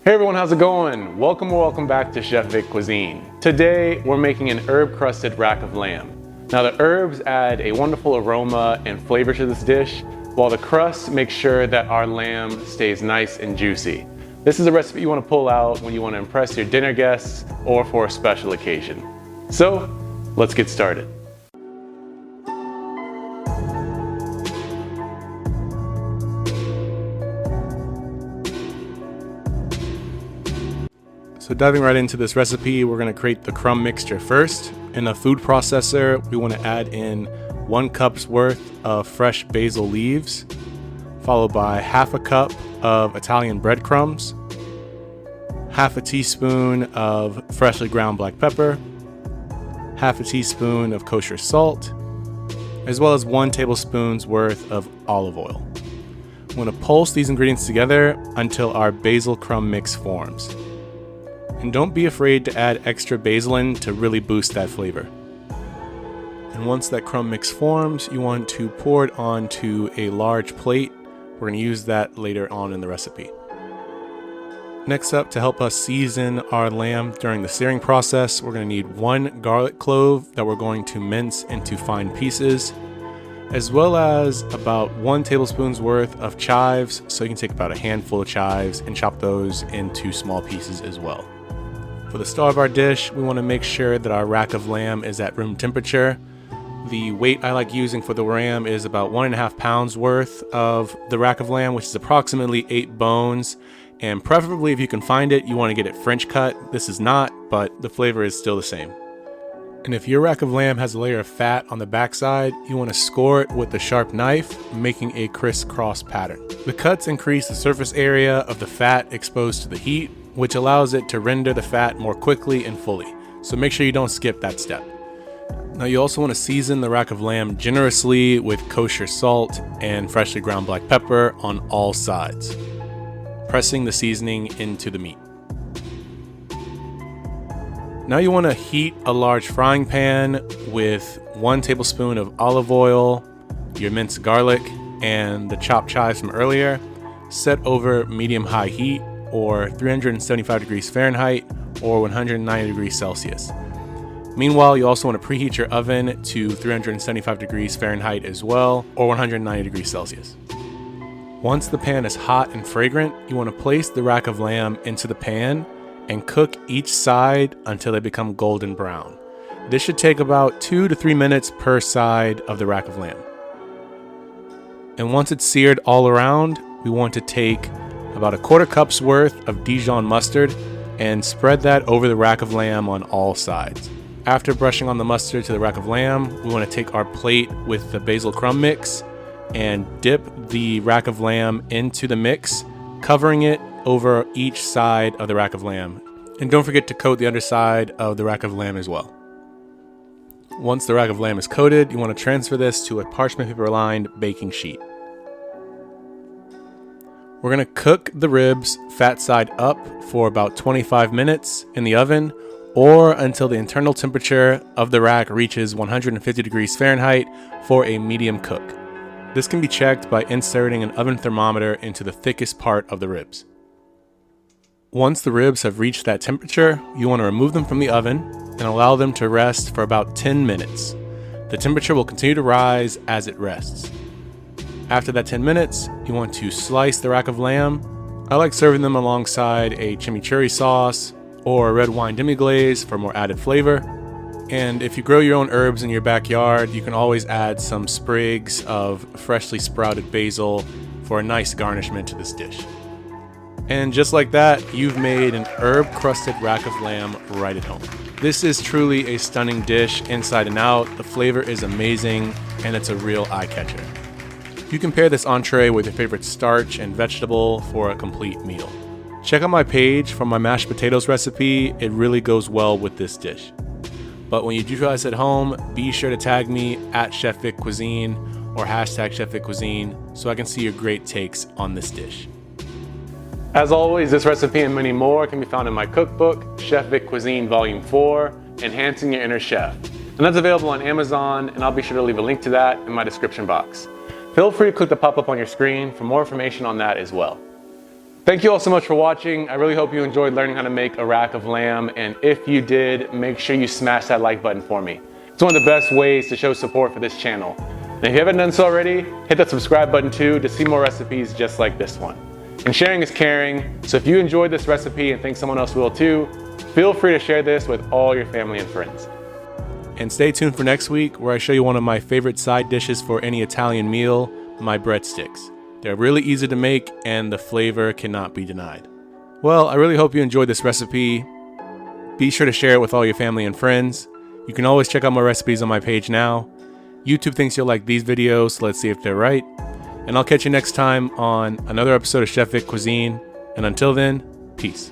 Hey everyone, how's it going? Welcome back to Chef Vic Cuisine. Today, we're making an herb-crusted rack of lamb. Now the herbs add a wonderful aroma and flavor to this dish, while the crust makes sure that our lamb stays nice and juicy. This is a recipe you want to pull out when you want to impress your dinner guests or for a special occasion. So, let's get started. So diving right into this recipe, we're going to create the crumb mixture first. In a food processor, we want to add in 1 cup's worth of fresh basil leaves, followed by half a cup of Italian breadcrumbs, half a teaspoon of freshly ground black pepper, half a teaspoon of kosher salt, as well as 1 tablespoon's worth of olive oil. I'm going to pulse these ingredients together until our basil crumb mix forms. And don't be afraid to add extra basil in to really boost that flavor. And once that crumb mix forms, you want to pour it onto a large plate. We're going to use that later on in the recipe. Next up, to help us season our lamb during the searing process, we're going to need 1 garlic clove that we're going to mince into fine pieces, as well as about 1 tablespoon's worth of chives. So you can take about a handful of chives and chop those into small pieces as well. For the star of our dish, we want to make sure that our rack of lamb is at room temperature. The weight I like using for the lamb is about 1.5 pounds worth of the rack of lamb, which is approximately 8 bones. And preferably, if you can find it, you want to get it French cut. This is not, but the flavor is still the same. And if your rack of lamb has a layer of fat on the backside, you want to score it with a sharp knife, making a crisscross pattern. The cuts increase the surface area of the fat exposed to the heat, which allows it to render the fat more quickly and fully. So make sure you don't skip that step. Now you also want to season the rack of lamb generously with kosher salt and freshly ground black pepper on all sides, pressing the seasoning into the meat. Now you want to heat a large frying pan with 1 tablespoon of olive oil, your minced garlic, and the chopped chives from earlier, set over medium-high heat, or 375 degrees Fahrenheit or 190 degrees Celsius. Meanwhile, you also want to preheat your oven to 375 degrees Fahrenheit as well, or 190 degrees Celsius. Once the pan is hot and fragrant, you want to place the rack of lamb into the pan and cook each side until they become golden brown. This should take about 2 to 3 minutes per side of the rack of lamb. And once it's seared all around, we want to take about 1/4 cup's worth of Dijon mustard and spread that over the rack of lamb on all sides. After brushing on the mustard to the rack of lamb, we want to take our plate with the basil crumb mix and dip the rack of lamb into the mix, covering it over each side of the rack of lamb. And don't forget to coat the underside of the rack of lamb as well. Once the rack of lamb is coated, you want to transfer this to a parchment paper lined baking sheet. We're going to cook the ribs fat side up for about 25 minutes in the oven, or until the internal temperature of the rack reaches 150 degrees Fahrenheit for a medium cook. This can be checked by inserting an oven thermometer into the thickest part of the ribs. Once the ribs have reached that temperature, you want to remove them from the oven and allow them to rest for about 10 minutes. The temperature will continue to rise as it rests. After that 10 minutes, you want to slice the rack of lamb. I like serving them alongside a chimichurri sauce or a red wine demi-glaze for more added flavor. And if you grow your own herbs in your backyard, you can always add some sprigs of freshly sprouted basil for a nice garnishment to this dish. And just like that, you've made an herb-crusted rack of lamb right at home. This is truly a stunning dish inside and out. The flavor is amazing, and it's a real eye-catcher. You can pair this entree with your favorite starch and vegetable for a complete meal. Check out my page for my mashed potatoes recipe. It really goes well with this dish. But when you do try this at home, be sure to tag me at Chef Vic Cuisine or hashtag Chef Vic Cuisine so I can see your great takes on this dish. As always, this recipe and many more can be found in my cookbook, Chef Vic Cuisine Volume 4, Enhancing Your Inner Chef. And that's available on Amazon, and I'll be sure to leave a link to that in my description box. Feel free to click the pop-up on your screen for more information on that as well. Thank you all so much for watching. I really hope you enjoyed learning how to make a rack of lamb, and if you did, make sure you smash that like button for me. It's one of the best ways to show support for this channel. And if you haven't done so already, hit that subscribe button too to see more recipes just like this one. And sharing is caring, so if you enjoyed this recipe and think someone else will too, feel free to share this with all your family and friends. And stay tuned for next week, where I show you one of my favorite side dishes for any Italian meal, my breadsticks. They're really easy to make and the flavor cannot be denied. Well, I really hope you enjoyed this recipe. Be sure to share it with all your family and friends. You can always check out more recipes on my page now. YouTube thinks you'll like these videos, so let's see if they're right. And I'll catch you next time on another episode of Chef Vic Cuisine. And until then, peace.